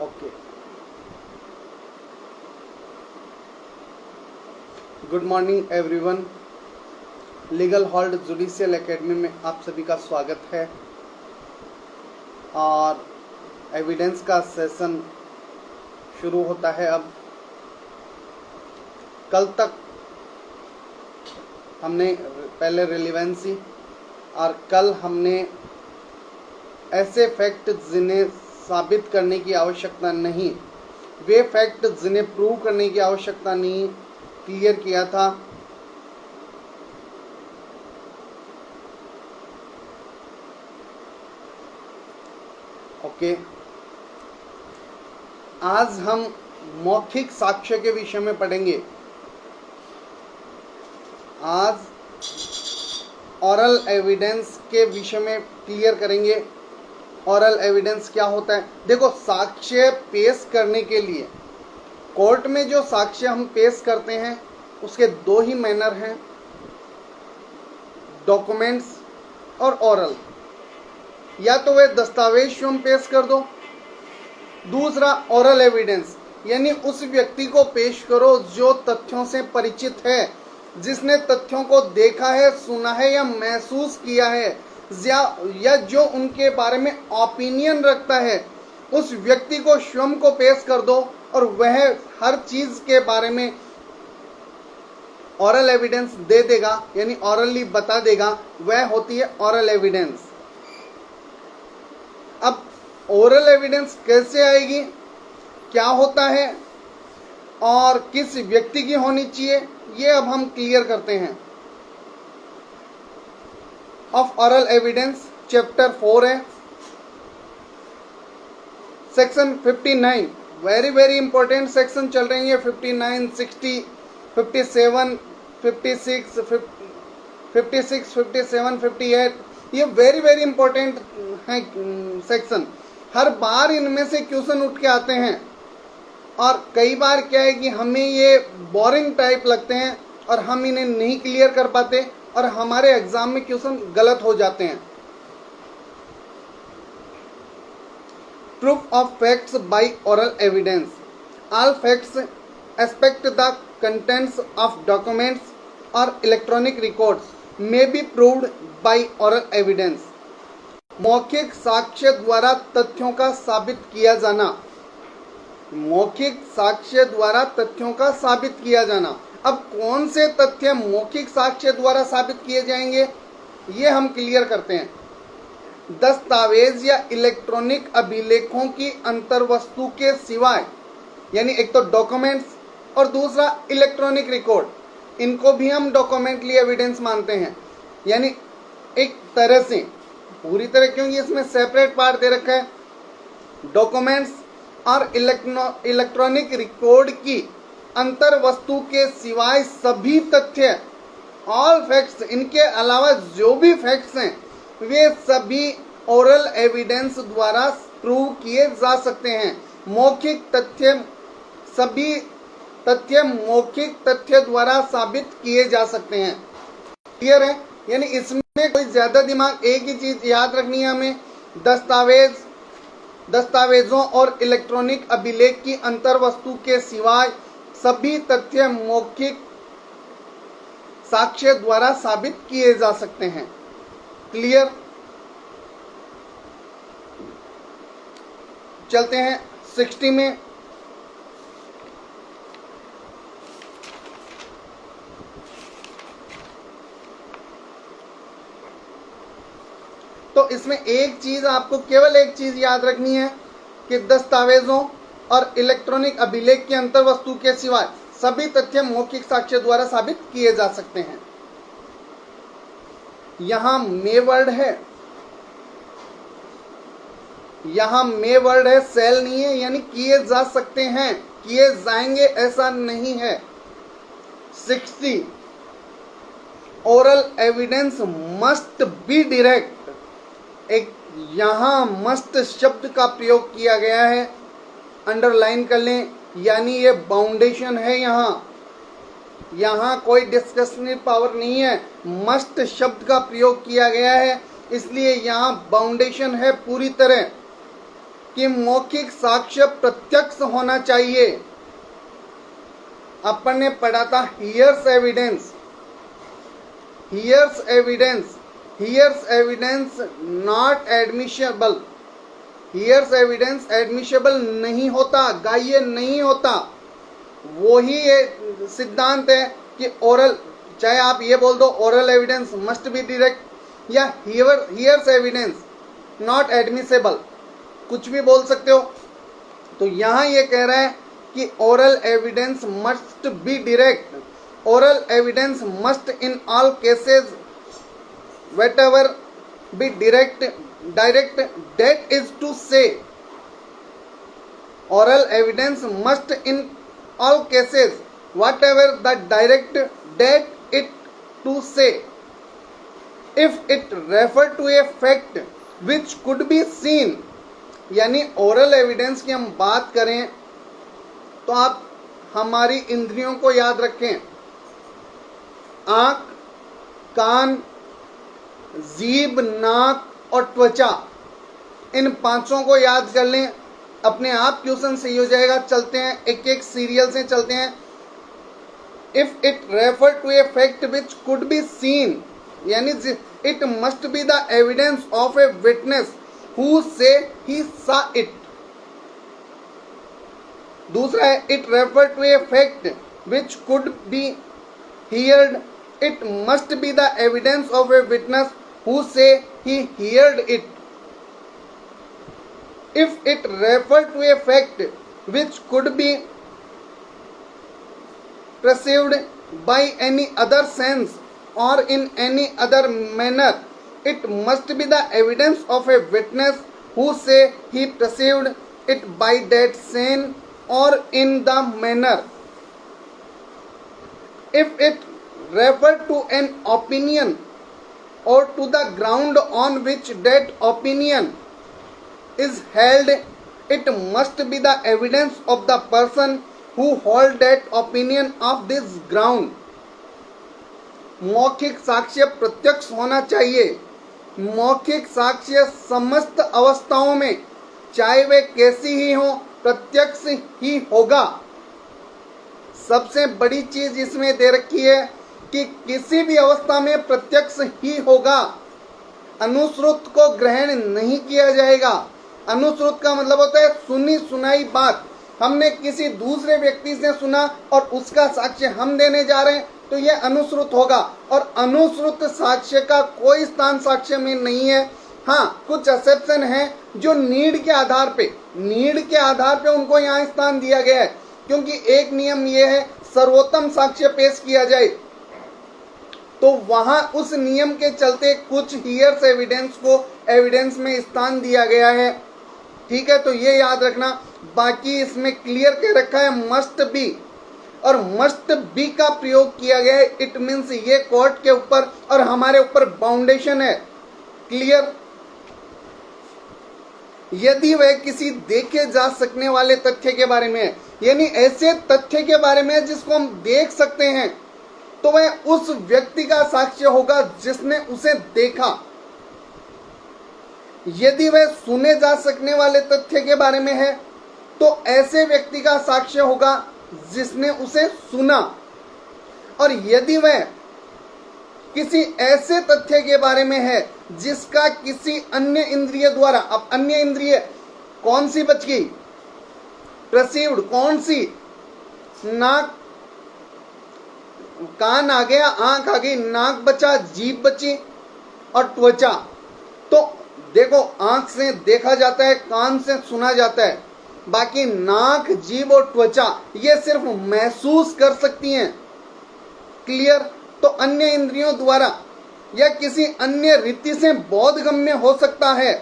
Okay, good morning everyone. Legal hold judicial academy में आप सभी का स्वागत है और एविडेंस का सेशन शुरू होता है। अब कल तक हमने पहले रिलेवेंसी और कल हमने ऐसे फैक्ट जिन्हें साबित करने की आवश्यकता नहीं, वे फैक्ट जिन्हें प्रूव करने की आवश्यकता नहीं, क्लियर किया था। ओके, आज हम मौखिक साक्ष्य के विषय में पढ़ेंगे। आज ऑरल एविडेंस के विषय में क्लियर करेंगे। ऑरल एविडेंस क्या होता है? देखो, साक्ष्य पेश करने के लिए कोर्ट में जो साक्ष्य हम पेश करते हैं उसके दो ही मैनर हैं, डॉक्यूमेंट्स और ऑरल। या तो वे दस्तावेज स्वयं पेश कर दो, दूसरा ऑरल एविडेंस यानी उस व्यक्ति को पेश करो जो तथ्यों से परिचित है, जिसने तथ्यों को देखा है, सुना है या महसूस किया है, या जो उनके बारे में ओपिनियन रखता है। उस व्यक्ति को स्वयं को पेश कर दो और वह हर चीज के बारे में ऑरल एविडेंस दे देगा, यानी ऑरली बता देगा। वह होती है ऑरल एविडेंस। अब ओरल एविडेंस कैसे आएगी, क्या होता है और किस व्यक्ति की होनी चाहिए, ये अब हम क्लियर करते हैं। ऑफ ऑरल एविडेंस चैप्टर 4 है, सेक्शन 59। वेरी इंपॉर्टेंट सेक्शन चल रही है। 59, 60, 57, 56, 57, 58, ये वेरी इंपॉर्टेंट है सेक्शन। हर बार इनमें से क्वेश्चन उठ के आते हैं और कई बार क्या है कि हमें ये बोरिंग टाइप लगते हैं और हम इन्हें नहीं क्लियर कर पाते और हमारे एग्जाम में क्वेश्चन गलत हो जाते हैं। Proof of facts by oral evidence. All facts except the contents of documents or electronic records may be proved by oral evidence. मौखिक साक्ष्य द्वारा तथ्यों का साबित किया जाना। मौखिक साक्ष्य द्वारा तथ्यों का साबित किया जाना। अब कौन से तथ्य मौखिक साक्ष्य द्वारा साबित किए जाएंगे, ये हम क्लियर करते हैं। दस्तावेज या इलेक्ट्रॉनिक अभिलेखों की अंतर्वस्तु के सिवाय, यानी एक तो डॉक्यूमेंट्स और दूसरा इलेक्ट्रॉनिक रिकॉर्ड। इनको भी हम डॉक्यूमेंटली एविडेंस मानते हैं, यानी एक तरह से, पूरी तरह क्योंकि इसमें सेपरेट पार्ट दे रखा है। डॉक्यूमेंट्स और इलेक्ट्रॉनिक रिकॉर्ड की अंतर्वस्तु के सिवाय सभी तथ्य, ऑल फैक्ट्स, इनके अलावा जो भी फैक्ट्स हैं वे सभी ओरल एविडेंस द्वारा प्रूव किए जा सकते हैं। मौखिक तथ्य, सभी तथ्य मौखिक तथ्य द्वारा साबित किए जा सकते हैं। क्लियर है? यानी इसमें कोई ज्यादा दिमाग, एक ही चीज याद रखनी है हमें, दस्तावेजों और इलेक्ट्रॉनिक अभिलेख की अंतर्वस्तु के सिवाय सभी तथ्य मौखिक साक्ष्य द्वारा साबित किए जा सकते हैं। क्लियर? चलते हैं 60 में। तो इसमें एक चीज, आपको केवल एक चीज याद रखनी है कि दस्तावेजों और इलेक्ट्रॉनिक अभिलेख की अंतर्वस्तु के सिवाय सभी तथ्य मौखिक साक्ष्य द्वारा साबित किए जा सकते हैं। यहां मे वर्ड है, यहां मे वर्ड है, सेल नहीं है, यानी किए जा सकते हैं, किए जाएंगे ऐसा नहीं है। 60, oral evidence must be direct. एक यहां मस्ट शब्द का प्रयोग किया गया है, अंडरलाइन कर लें, यानी ये बाउंडेशन है। यहां कोई डिस्कशनरी पावर नहीं है, मस्ट शब्द का प्रयोग किया गया है, इसलिए यहां बाउंडेशन है पूरी तरह। कि मौखिक साक्ष्य प्रत्यक्ष होना चाहिए। अपन ने पढ़ा था hearsay evidence, hearsay evidence, hearsay evidence not admissible, hearsay evidence admissible नहीं होता, ग्राह्य नहीं होता। वही ये सिद्धांत है कि ओरल, चाहे आप ये बोल दो oral evidence must be direct या हियर्स एविडेंस नॉट एडमिसेबल, कुछ भी बोल सकते हो। तो यहां ये कह रहा है कि oral evidence must be direct, oral evidence must in all cases whatever be direct, that is to say, oral evidence must in all cases whatever the direct that it to say, if it refer to a fact which could be seen। यानी oral evidence की हम बात करें तो आप हमारी इंद्रियों को याद रखें, आंख, कान, जीभ, नाक और त्वचा, इन पांचों को याद कर लें, अपने आप क्वेश्चन सही हो जाएगा। चलते हैं एक एक सीरियल से चलते हैं। If it refer to a fact which could be seen, यानी it must be the evidence of a witness who say he saw it. दूसरा है it refer to a fact which could be heard, it must be the evidence of a witness who say he heard it। If it referred to a fact which could be perceived by any other sense or in any other manner, it must be the evidence of a witness who say he perceived it by that sense or in the manner। If it referred to an opinion or to the ground on which that opinion is held, it must be the evidence of the person who hold that opinion of this ground। मौखिक साक्ष्य प्रत्यक्ष होना चाहिए। मौखिक साक्ष्य समस्त अवस्थाओं में, चाहे वे कैसी ही हो, प्रत्यक्ष ही होगा। सबसे बड़ी चीज इसमें दे रखी है कि किसी भी अवस्था में प्रत्यक्ष ही होगा, अनुश्रुत को ग्रहण नहीं किया जाएगा। अनुश्रुत का मतलब होता है सुनी सुनाई बात, हमने किसी दूसरे व्यक्ति से सुना और उसका साक्ष्य हम देने जा रहे हैं, तो यह अनुश्रुत होगा। और अनुश्रुत साक्ष्य का कोई स्थान साक्ष्य में नहीं है। हाँ, कुछ एक्सेप्शन है जो नीड के आधार पे उनको यहाँ स्थान दिया गया है, क्योंकि एक नियम यह है सर्वोत्तम साक्ष्य पेश किया जाए, तो वहां उस नियम के चलते कुछ हियर्स एविडेंस को एविडेंस में स्थान दिया गया है। ठीक है, तो ये याद रखना। बाकी इसमें क्लियर के रखा है मस्ट बी, और मस्ट बी का प्रयोग किया गया है। इट मीन्स ये कोर्ट के ऊपर और हमारे ऊपर बाउंडेशन है। क्लियर। यदि वह किसी देखे जा सकने वाले तथ्य के बारे में है, यानी ऐसे तथ्य के बारे में है जिसको हम देख सकते हैं, तो वह उस व्यक्ति का साक्ष्य होगा जिसने उसे देखा। यदि वह सुने जा सकने वाले तथ्य के बारे में है, तो ऐसे व्यक्ति का साक्ष्य होगा जिसने उसे सुना। और यदि वह किसी ऐसे तथ्य के बारे में है जिसका किसी अन्य इंद्रिय द्वारा, अब अन्य इंद्रिय कौन सी बच गई? परसीव्ड, कौन सी? नाक, कान आ गया, आंख आ गई, नाक बचा, जीभ बची और त्वचा। तो देखो, आंख से देखा जाता है, कान से सुना जाता है, बाकी नाक, जीभ और त्वचा ये सिर्फ महसूस कर सकती हैं। क्लियर। तो अन्य इंद्रियों द्वारा या किसी अन्य रीति से बोधगम्य हो सकता है,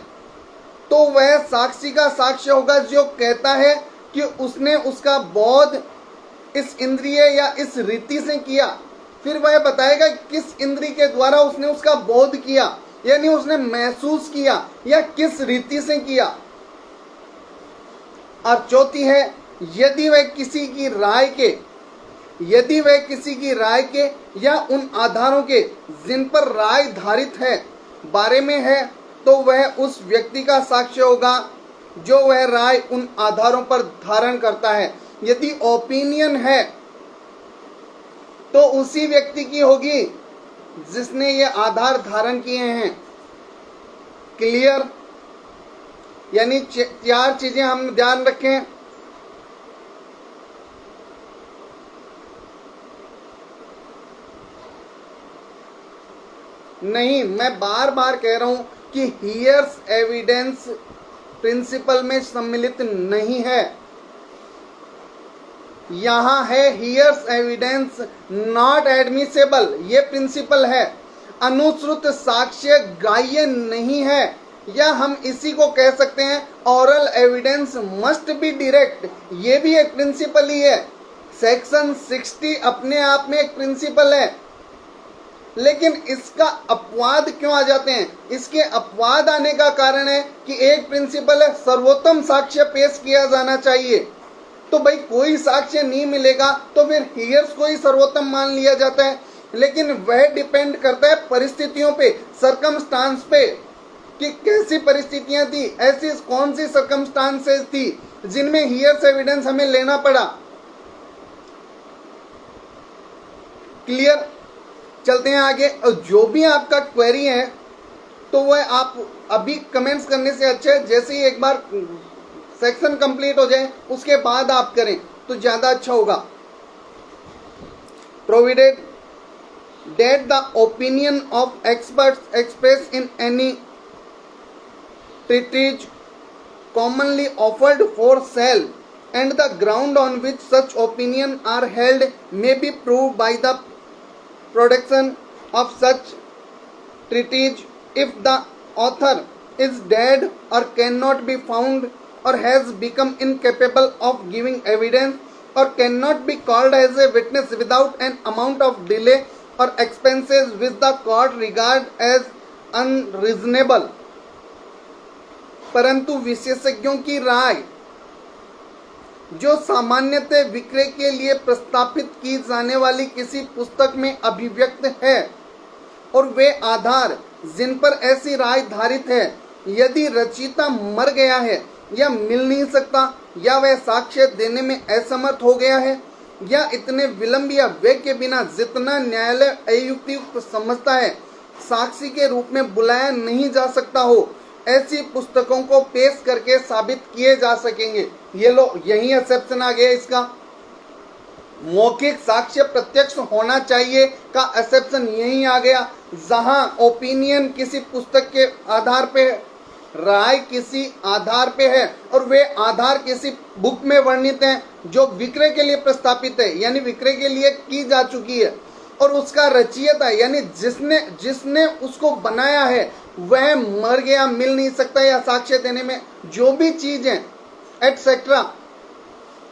तो वह साक्षी का साक्ष्य होगा जो कहता है कि उसने उसका बोध इस इंद्रिय या इस रीति से किया। फिर वह बताएगा किस इंद्रिय के द्वारा उसने उसका बोध किया, यानी उसने महसूस किया या किस रीति से किया। और चौथी है, यदि वह किसी की राय के या उन आधारों के जिन पर राय धारित है बारे में है, तो वह उस व्यक्ति का साक्ष्य होगा जो वह राय उन आधारों पर धारण करता है। यदि ओपिनियन है तो उसी व्यक्ति की होगी जिसने ये आधार धारण किए हैं। क्लियर? यानी 4 चीजें हम ध्यान रखें। नहीं, मैं बार बार कह रहा हूं कि हियर्स एविडेंस प्रिंसिपल में सम्मिलित नहीं है। यहां है हियर्स एविडेंस नॉट एडमिसेबल, ये प्रिंसिपल है। अनुश्रुत साक्ष्य ग्राह्य नहीं है, या हम इसी को कह सकते हैं oral evidence must be direct, ये भी एक प्रिंसिपल ही है। सेक्शन 60 अपने आप में एक प्रिंसिपल है, लेकिन इसका अपवाद क्यों आ जाते हैं? इसके अपवाद आने का कारण है कि एक प्रिंसिपल है सर्वोत्तम साक्ष्य पेश किया जाना चाहिए। तो भाई कोई साक्ष्य नहीं मिलेगा तो फिर हियर्स को ही सर्वोत्तम मान लिया जाता है, लेकिन वह डिपेंड करता है परिस्थितियों पे, सरकमस्टांस पे, कि कैसी परिस्थितियां थी, ऐसी कौन सी सरकमस्टांसेस थी जिनमें हियर्स एविडेंस हमें लेना पड़ा। क्लियर? चलते हैं आगे। और जो भी आपका क्वेरी है तो वह आप अभी कमेंट्स करने से अच्छा है जैसे ही एक बार सेक्शन कंप्लीट हो जाए उसके बाद आप करें तो ज्यादा अच्छा होगा। Provided that the opinion of experts expressed in any treatise commonly offered for sale and the ground on which such opinion are held may be proved by the production of such treatise if the author is dead or cannot be found or has become incapable of giving evidence or cannot be called as a witness without an amount of delay or expenses which the court regard as unreasonable। परंतु विशेषज्ञों की राय जो सामान्यतः विक्रय के लिए प्रस्तापित की जाने वाली किसी पुस्तक में अभिव्यक्त है और वे आधार जिन पर ऐसी राय धारित है, यदि रचयिता मर गया है या मिल नहीं सकता या वह साक्ष्य देने में असमर्थ हो गया है या इतने विलंब या व्यय के बिना जितना न्यायालय अयुक्तियुक्त समझता है साक्षी के रूप में बुलाया नहीं जा सकता हो, ऐसी पुस्तकों को पेश करके साबित किए जा सकेंगे। ये लो, यही एक्सेप्शन आ गया इसका। मौखिक साक्ष्य प्रत्यक्ष होना चाहिए का एक्सेप्शन यही आ गया। जहां ओपिनियन किसी पुस्तक के आधार पे, राय किसी आधार पे है और वे आधार किसी बुक में वर्णित हैं जो विक्रय के लिए प्रस्तापित है, यानी विक्रय के लिए की जा चुकी है, और उसका रचयिता यानी जिसने उसको बनाया है वह मर गया, मिल नहीं सकता या साक्ष्य देने में जो भी चीज है एटसेट्रा,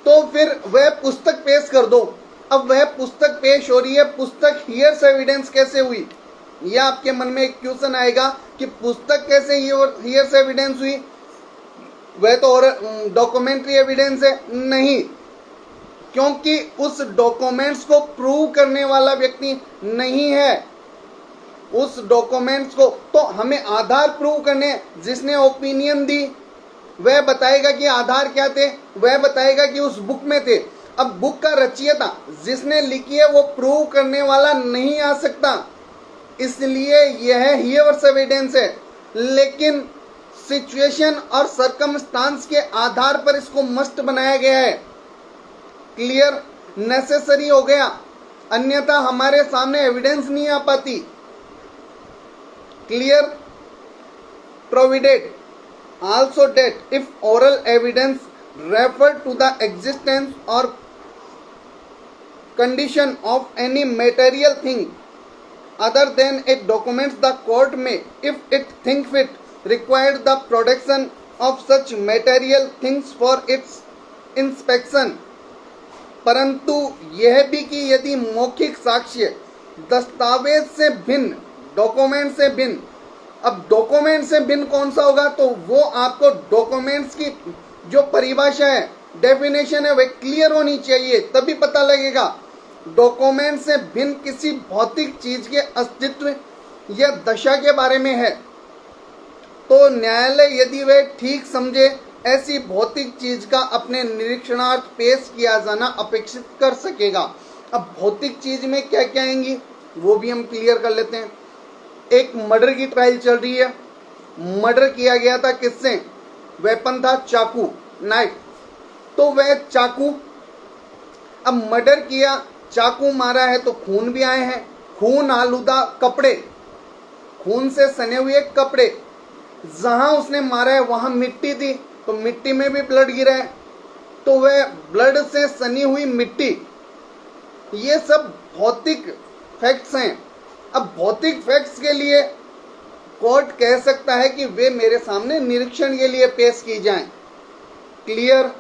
तो फिर वह पुस्तक पेश कर दो। अब वह पुस्तक पेश हो रही है, पुस्तक हियर्स एविडेंस कैसे हुई? यह आपके मन में एक क्वेश्चन आएगा कि पुस्तक कैसे हियर्स एविडेंस हुई? वह तो और डॉक्यूमेंट्री एविडेंस है। नहीं, क्योंकि उस डॉक्यूमेंट्स को प्रूव करने वाला व्यक्ति नहीं है। उस डॉक्यूमेंट्स को तो हमें आधार प्रूव करने, जिसने ओपिनियन दी वह बताएगा कि आधार क्या थे, वह बताएगा कि उस बुक में थे। अब बुक का रचयिता जिसने लिखी है वो प्रूव करने वाला नहीं आ सकता, इसलिए यह हियर्स एविडेंस है। लेकिन सिचुएशन और सरकमस्टांस के आधार पर इसको मस्ट बनाया गया है। क्लियर? नेसेसरी हो गया, अन्यथा हमारे सामने एविडेंस नहीं आ पाती। Clear? Provided also that if oral evidence refer to the existence or condition of any material thing other than it documents, the court may, if it think fit, require the production of such material things for its inspection। परंतु यह भी कि यदि मौखिक साक्ष्य दस्तावेज से भिन्न, डॉक्यूमेंट से भिन्न, अब डॉक्यूमेंट से भिन्न कौन सा होगा? तो वो आपको डॉक्यूमेंट्स की जो परिभाषा है, डेफिनेशन है, वह क्लियर होनी चाहिए, तभी पता लगेगा। डॉक्यूमेंट से भिन्न किसी भौतिक चीज के अस्तित्व या दशा के बारे में है तो न्यायालय यदि वह ठीक समझे ऐसी भौतिक चीज का अपने निरीक्षणार्थ पेश किया जाना अपेक्षित कर सकेगा। अब भौतिक चीज में क्या क्या आएंगी वो भी हम क्लियर कर लेते हैं। एक मर्डर की ट्रायल चल रही है, मर्डर किया गया था किससे, वेपन था चाकू, नाइफ, तो वह चाकू, अब मर्डर किया, चाकू मारा है तो खून भी आए हैं, खून आलूदा कपड़े, खून से सने हुए कपड़े, जहां उसने मारा है वहां मिट्टी थी तो मिट्टी में भी ब्लड गिरा है, तो वह ब्लड से सनी हुई मिट्टी, ये सब भौतिक फैक्ट्स हैं। अब भौतिक फैक्ट्स के लिए कोर्ट कह सकता है कि वे मेरे सामने निरीक्षण के लिए पेश की जाएं। क्लियर?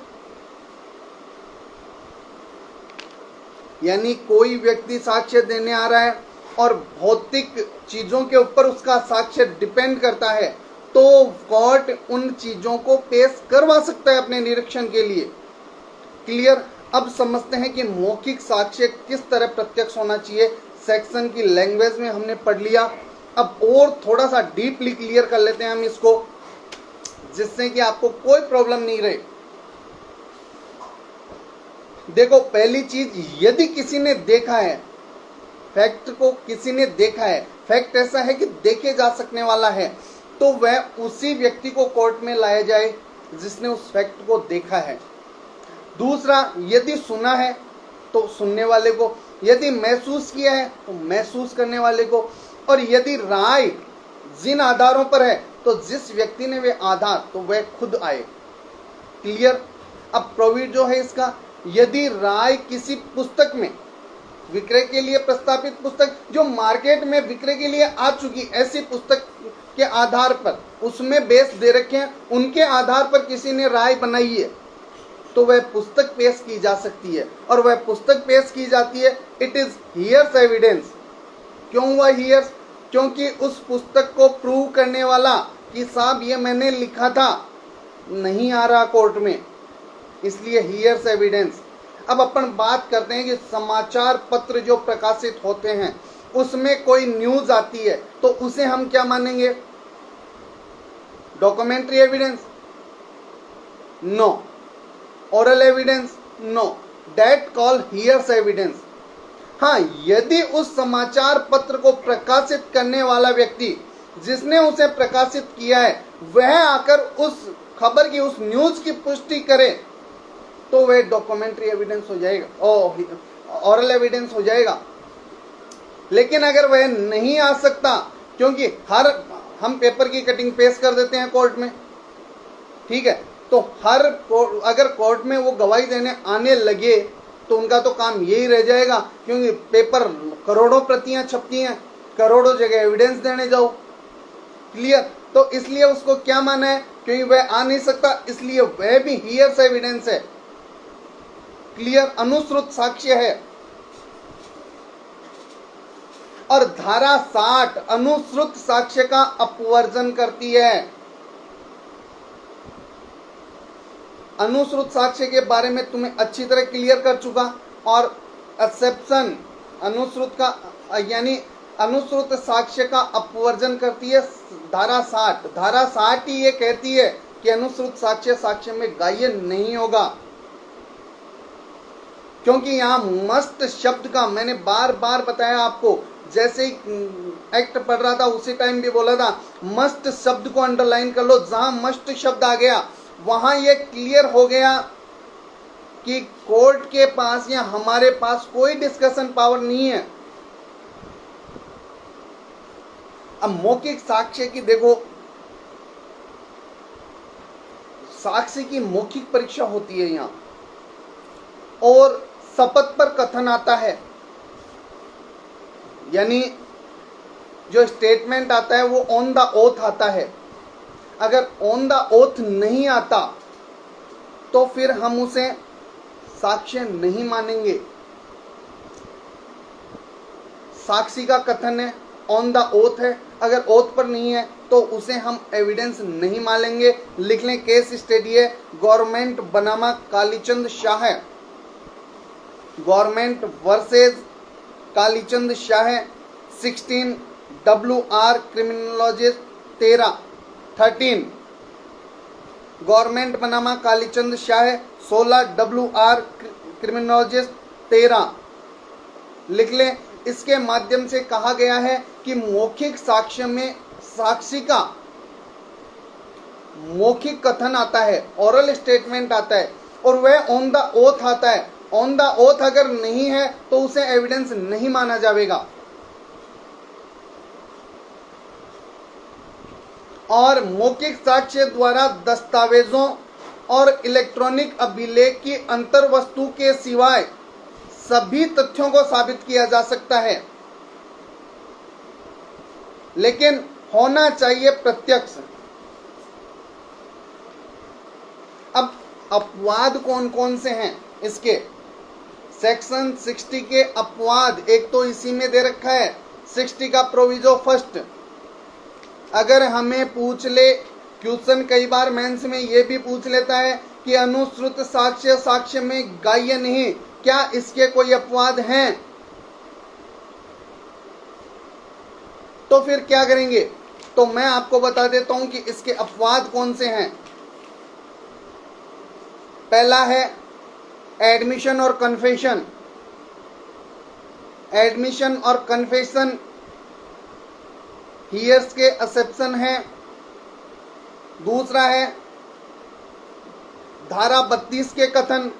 यानी कोई व्यक्ति साक्ष्य देने आ रहा है और भौतिक चीजों के ऊपर उसका साक्ष्य डिपेंड करता है, तो कोर्ट उन चीजों को पेश करवा सकता है अपने निरीक्षण के लिए। क्लियर? अब समझते हैं कि मौखिक साक्ष्य किस तरह प्रत्यक्ष होना चाहिए। सेक्शन की लैंग्वेज में हमने पढ़ लिया, अब और थोड़ा सा डीपली क्लियर कर लेते हैं हम इसको, जिससे कि आपको कोई प्रॉब्लम नहीं रहे। देखो, पहली चीज, यदि किसी ने देखा है फैक्ट को, किसी ने देखा है, फैक्ट ऐसा है कि देखे जा सकने वाला है, तो वह उसी व्यक्ति को कोर्ट में लाया जाए जिसने उस फैक्ट को देखा है। दूसरा, यदि सुना है तो सुनने वाले को, यदि महसूस किया है तो महसूस करने वाले को, और यदि राय जिन आधारों पर है तो जिस व्यक्ति ने वे आधार, तो वह खुद आए। क्लियर? अब प्रोविड जो है इसका, यदि राय किसी पुस्तक में, विक्रय के लिए प्रस्तावित पुस्तक जो मार्केट में विक्रय के लिए आ चुकी ऐसी पुस्तक के आधार पर, उसमें बेस दे रखे हैं, उनके आधार पर किसी ने राय बनाई है, तो वह पुस्तक पेश की जा सकती है। और वह पुस्तक पेश की जाती है, इट इज हियर्स एविडेंस। क्यों हुआ हियर्स? क्योंकि उस पुस्तक को प्रूव करने वाला कि साहब ये मैंने लिखा था नहीं आ रहा कोर्ट में, इसलिए हियर्स एविडेंस। अब अपन बात करते हैं कि समाचार पत्र जो प्रकाशित होते हैं उसमें कोई न्यूज आती है तो उसे हम क्या मानेंगे? Documentary evidence? No. Oral evidence? No. That call hearsay evidence. हाँ, यदि उस समाचार पत्र को प्रकाशित करने वाला व्यक्ति जिसने उसे प्रकाशित किया है वह आकर उस खबर की, उस न्यूज की पुष्टि करे, तो वह डॉक्यूमेंट्री एविडेंस हो जाएगा, ओरल एविडेंस हो जाएगा। लेकिन अगर वह नहीं आ सकता, क्योंकि हम पेपर की कटिंग पेश कर देते हैं कोर्ट में, ठीक है, तो अगर कोर्ट में वो गवाही देने आने लगे तो उनका तो काम यही रह जाएगा, क्योंकि पेपर करोड़ों प्रतियां छपती हैं, करोड़ों जगह एविडेंस देने जाओ। क्लियर? तो इसलिए उसको क्या माना है, क्योंकि वह आ नहीं सकता, इसलिए वह भी हियर्स एविडेंस है। क्लियर? अनुश्रुत साक्ष्य है। और धारा 60 अनुश्रुत साक्ष्य का अपवर्जन करती है। अनुश्रुत साक्ष्य के बारे में तुम्हें अच्छी तरह क्लियर कर चुका, और एक्सेप्शन अनुश्रुत का, यानी अनुश्रुत साक्ष्य का अपवर्जन करती है धारा 60। धारा 60 ही ये कहती है कि अनुश्रुत साक्ष्य में ग्राह्य नहीं होगा, क्योंकि यहां मस्ट शब्द का, मैंने बार बार बताया आपको, जैसे ही एक्ट पढ़ रहा था उसी टाइम भी बोला था, मस्ट शब्द को अंडरलाइन कर लो। जहां मस्ट शब्द आ गया वहां ये क्लियर हो गया कि कोर्ट के पास या हमारे पास कोई डिस्कशन पावर नहीं है। अब मौखिक साक्ष्य की देखो, साक्ष्य की मौखिक परीक्षा होती है यहां, और शपथ पर कथन आता है, यानी जो स्टेटमेंट आता है वो ऑन द ओथ आता है। अगर ऑन द ओथ नहीं आता तो फिर हम उसे साक्ष्य नहीं मानेंगे। साक्षी का कथन है, ऑन द ओथ है, अगर ओथ पर नहीं है तो उसे हम एविडेंस नहीं मानेंगे। लिख लें, केस स्टडी है गवर्नमेंट बनामा Kalichand Shah, government versus Kalichand Shah, 16 WR criminology 13। Government बनामा कालीचंद शाह 16, WR क्रिमिनोलॉजिस्ट 13 लिख लें। इसके माध्यम से कहा गया है कि मौखिक साक्ष्य में साक्षी का मौखिक कथन आता है, ओरल स्टेटमेंट आता है, और वह ऑन द ओथ आता है। ऑन द ओथ अगर नहीं है तो उसे एविडेंस नहीं माना जाएगा। और मौखिक साक्ष्य द्वारा दस्तावेजों और इलेक्ट्रॉनिक अभिलेख की अंतर्वस्तु के सिवाय सभी तथ्यों को साबित किया जा सकता है, लेकिन होना चाहिए प्रत्यक्ष। अब अपवाद कौन कौन से हैं इसके? सेक्शन 60 के अपवाद एक तो इसी में दे रखा है, 60 का प्रोविजो फर्स्ट। अगर हमें पूछ ले क्वेश्चन, कई बार मेंस में ये भी पूछ लेता है कि अनुश्रुत साक्ष्य साक्ष्य में ग्राह्य नहीं, क्या इसके कोई अपवाद हैं? तो फिर क्या करेंगे? तो मैं आपको बता देता हूं कि इसके अपवाद कौन से हैं। पहला है एडमिशन और कन्फेशन। एडमिशन और कन्फेशन हियर्स के एक्सेप्शन है। दूसरा है धारा 32 के कथन,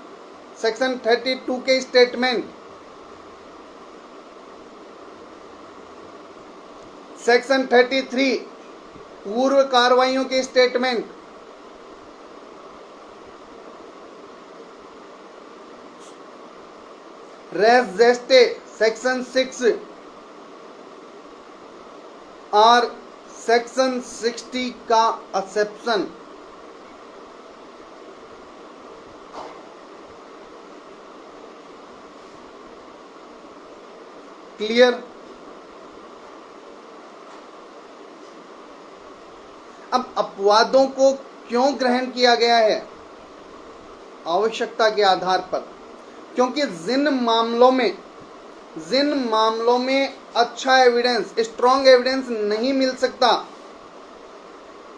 सेक्शन 32 के स्टेटमेंट। सेक्शन 33 पूर्व कार्रवाइयों के स्टेटमेंट। रेस जेस्टे सेक्शन 6 और सेक्शन 60 का एक्सेप्शन। क्लियर? अब अपवादों को क्यों ग्रहण किया गया है? आवश्यकता के आधार पर, क्योंकि जिन मामलों में अच्छा एविडेंस, स्ट्रॉन्ग एविडेंस नहीं मिल सकता,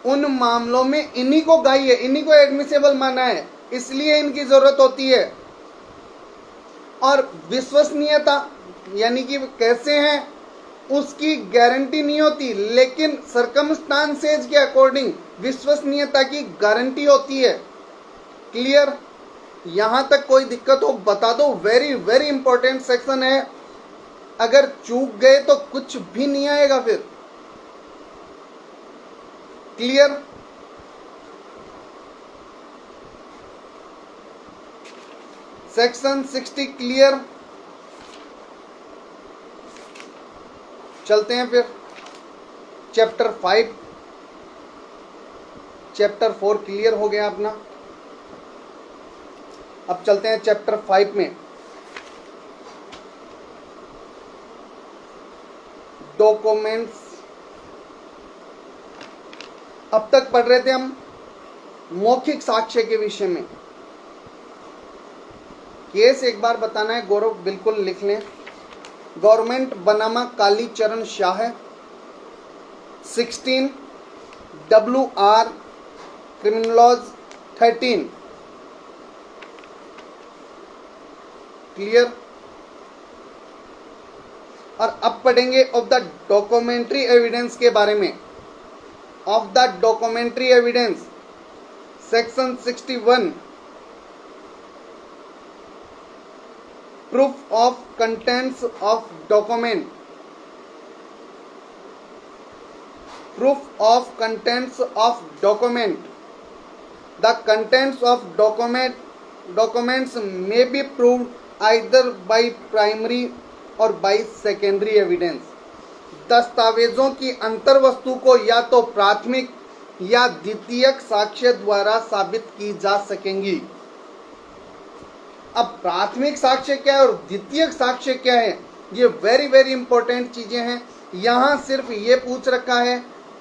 उन मामलों में इन्हीं को ग्राह्य, इन्हीं को एडमिसेबल माना है, इसलिए इनकी जरूरत होती है। और विश्वसनीयता यानी कि कैसे हैं उसकी गारंटी नहीं होती, लेकिन सर्कमस्टांसेस के अकॉर्डिंग विश्वसनीयता की गारंटी होती है। क्लियर? यहां तक कोई दिक्कत हो बता दो। वेरी वेरी इंपॉर्टेंट सेक्शन है, अगर चूक गए तो कुछ भी नहीं आएगा फिर। क्लियर? Section 60 clear? चलते हैं फिर चैप्टर 5। चैप्टर 4 क्लियर हो गया अपना। अब चलते हैं चैप्टर 5 में। डॉक्यूमेंट्स। अब तक पढ़ रहे थे हम मौखिक साक्ष्य के विषय में। केस एक बार बताना है गौरव, बिल्कुल लिख लें। गवर्नमेंट बनामा Kalicharan Shah 16, WR criminology 13। Clear? और अब पढ़ेंगे ऑफ द डॉक्यूमेंट्री एविडेंस के बारे में। Of the documentary evidence section 61 proof of contents of document। proof of contents of document। the contents of documents may be proved either by primary or by secondary evidence। दस्तावेजों की अंतर्वस्तु को या तो प्राथमिक या द्वितीयक साक्ष्य द्वारा साबित की जा सकेंगी। अब प्राथमिक साक्ष्य क्या है और द्वितीयक साक्ष्य क्या है, ये वेरी वेरी इंपॉर्टेंट चीजें हैं। यहां सिर्फ ये पूछ रखा है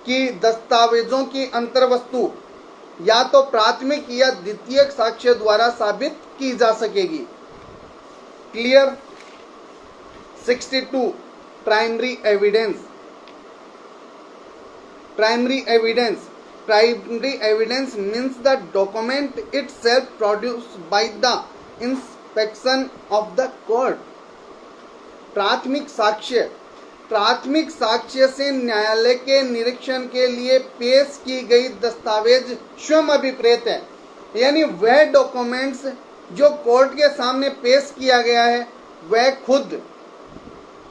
कि दस्तावेजों की अंतर्वस्तु या तो प्राथमिक या द्वितीयक साक्ष्य द्वारा साबित की जा सकेगी। Clear? 62 primary evidence. Primary evidence Primary evidence means the document itself produced by the inspection of the court. प्राथमिक साक्ष्य से न्यायालय के निरीक्षण के लिए पेश की गई दस्तावेज स्वयं अभिप्रेत है, यानी वह डॉक्यूमेंट्स जो कोर्ट के सामने पेश किया गया है वह खुद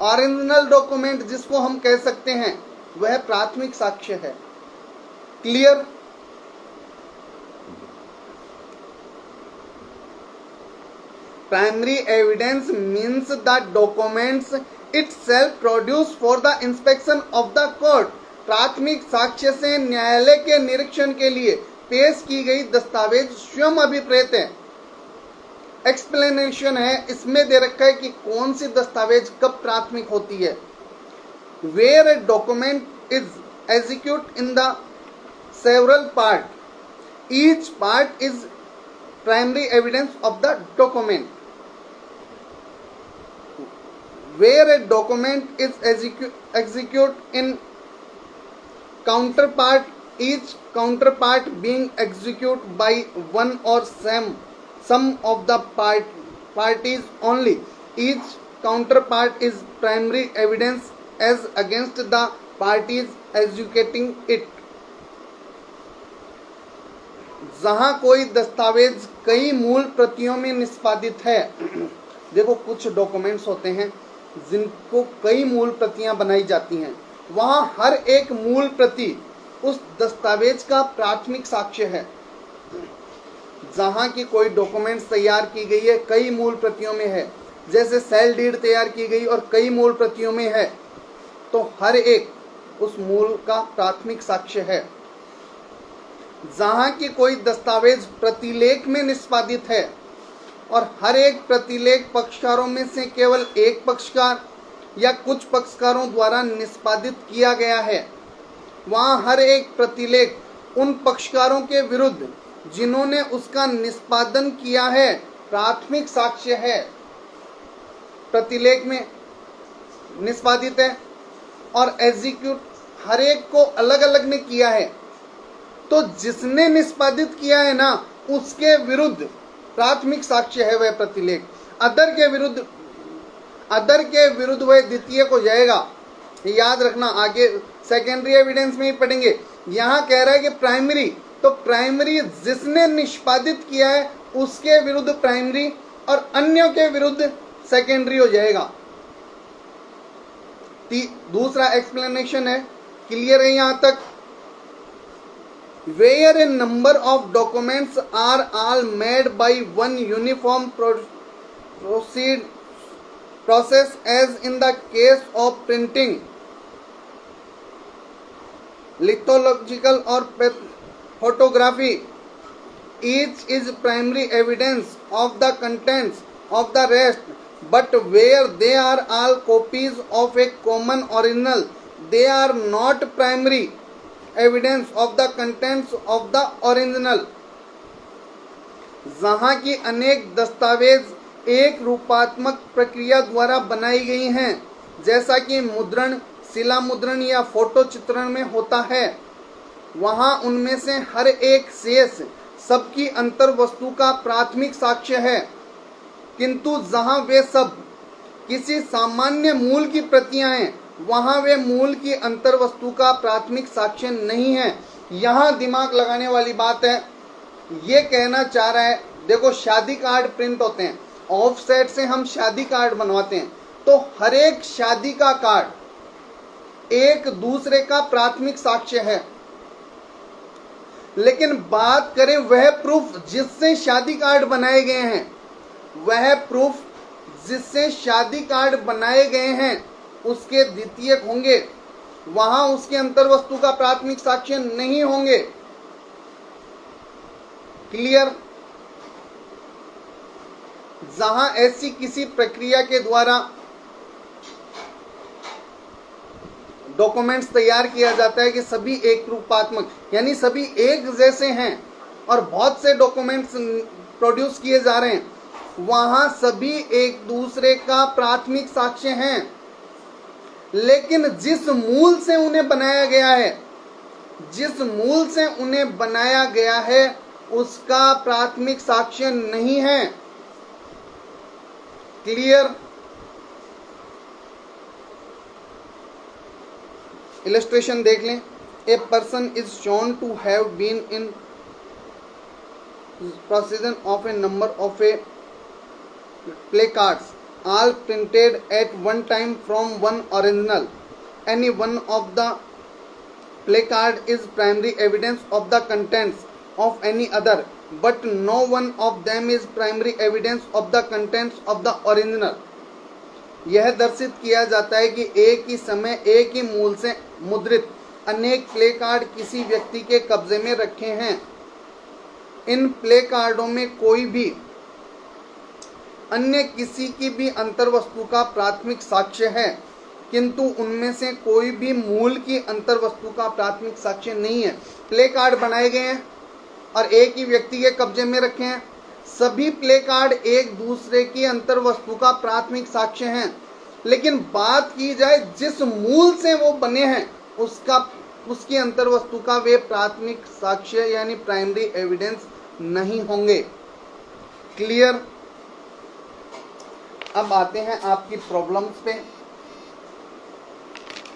ओरिजिनल डॉक्यूमेंट जिसको हम कह सकते हैं वह प्राथमिक साक्ष्य है। Clear? Primary evidence means the documents itself produced for the inspection of the court. प्राथमिक साक्ष्य से न्यायालय के निरीक्षण के लिए पेश की गई दस्तावेज स्वयं अभिप्रेत है। एक्सप्लेनेशन है, इसमें दे रखा है कि कौन सी दस्तावेज कब प्राथमिक होती है। Where a document is executed in the several part, each part is primary evidence of the document. Where a document is executed in counterpart, each counterpart being executed by one or some of the parties only. Each counterpart is primary evidence as against the parties executing it. जहां कोई दस्तावेज कई मूल प्रतियों में निष्पादित है, देखो कुछ डॉक्यूमेंट्स होते हैं जिनको कई मूल प्रतियां बनाई जाती हैं, वहां हर एक मूल प्रति उस दस्तावेज का प्राथमिक साक्ष्य है। जहां की कोई डॉक्यूमेंट्स तैयार की गई है कई मूल प्रतियों में है, जैसे सेल डीड तैयार की गई और कई मूल प्रतियों में है, तो हर एक उस मूल का प्राथमिक साक्ष्य है। जहां की कोई दस्तावेज प्रतिलेख में निष्पादित है और हर एक प्रतिलेख पक्षकारों में से केवल एक पक्षकार या कुछ पक्षकारों द्वारा निष्पादित किया गया है, वहां हर एक प्रतिलेख उन पक्षकारों के विरुद्ध जिन्होंने उसका निष्पादन किया है प्राथमिक साक्ष्य है। प्रतिलेख में निष्पादित है और एग्जीक्यूट हर एक को अलग अलग ने किया है, तो जिसने निष्पादित किया है ना उसके विरुद्ध प्राथमिक साक्ष्य है वह प्रतिलेख। अदर के विरुद्ध वह द्वितीयक हो जाएगा। याद रखना, आगे सेकेंडरी एविडेंस में ही पढ़ेंगे। यहां कह रहा है कि प्राइमरी, तो प्राइमरी जिसने निष्पादित किया है उसके विरुद्ध प्राइमरी और अन्यों के विरुद्ध सेकेंडरी हो जाएगा। दूसरा एक्सप्लेनेशन है, क्लियर है यहां तक? Where a number of documents are all made by one uniform process, as in the case of printing, lithological or photography, each is primary evidence of the contents of the rest, but where they are all copies of a common original, they are not primary evidence of the contents of the original. जहां की अनेक दस्तावेज एक रूपात्मक प्रक्रिया द्वारा बनाई गई हैं, जैसा कि मुद्रण, शिला मुद्रण या फोटो चित्रण में होता है, वहां उनमें से हर एक शेष सबकी अंतर वस्तु का प्राथमिक साक्ष्य है, किंतु जहां वे सब किसी सामान्य मूल की प्रतियां हैं वहां वे मूल की अंतर वस्तु का प्राथमिक साक्ष्य नहीं है। यहां दिमाग लगाने वाली बात है, ये कहना चाह रहा है, देखो शादी कार्ड प्रिंट होते हैं, ऑफसेट से हम शादी कार्ड बनवाते हैं, तो हर एक शादी का कार्ड एक दूसरे का प्राथमिक साक्ष्य है। लेकिन बात करें वह प्रूफ जिससे शादी कार्ड बनाए गए हैं, वह प्रूफ जिससे शादी कार्ड बनाए गए हैं उसके द्वितीयक होंगे, वहां उसके अंतर वस्तु का प्राथमिक साक्ष्य नहीं होंगे। क्लियर? जहां ऐसी किसी प्रक्रिया के द्वारा डॉक्यूमेंट्स तैयार किया जाता है कि सभी एक रूपात्मक यानी सभी एक जैसे हैं और बहुत से डॉक्यूमेंट्स प्रोड्यूस किए जा रहे हैं, वहां सभी एक दूसरे का प्राथमिक साक्ष्य हैं, लेकिन जिस मूल से उन्हें बनाया गया है जिस मूल से उन्हें बनाया गया है उसका प्राथमिक साक्ष्य नहीं है। क्लियर? इलस्ट्रेशन देख लें। A person is shown to have been in possession of a number of a placards, all printed at one time from one original. Any one of the placard is primary evidence of the contents of any other, but no one of them is primary evidence of the contents of the original. यह दर्शित किया जाता है कि एक ही समय एक ही मूल से मुद्रित अनेक प्ले कार्ड किसी व्यक्ति के कब्जे में रखे हैं। इन प्ले कार्डों में कोई भी अन्य किसी की भी अंतर्वस्तु का प्राथमिक साक्ष्य है, किंतु उनमें से कोई भी मूल की अंतर्वस्तु का प्राथमिक साक्ष्य नहीं है। प्ले कार्ड बनाए गए हैं और एक ही व्यक्ति के कब्जे में रखे हैं। सभी प्ले कार्ड एक दूसरे की अंतर्वस्तु का प्राथमिक साक्ष्य हैं, लेकिन बात की जाए जिस मूल से वो बने हैं उसकी अंतर्वस्तु का वे प्राथमिक साक्ष्य यानी प्राइमरी एविडेंस नहीं होंगे। क्लियर? अब आते हैं आपकी प्रॉब्लम्स पे।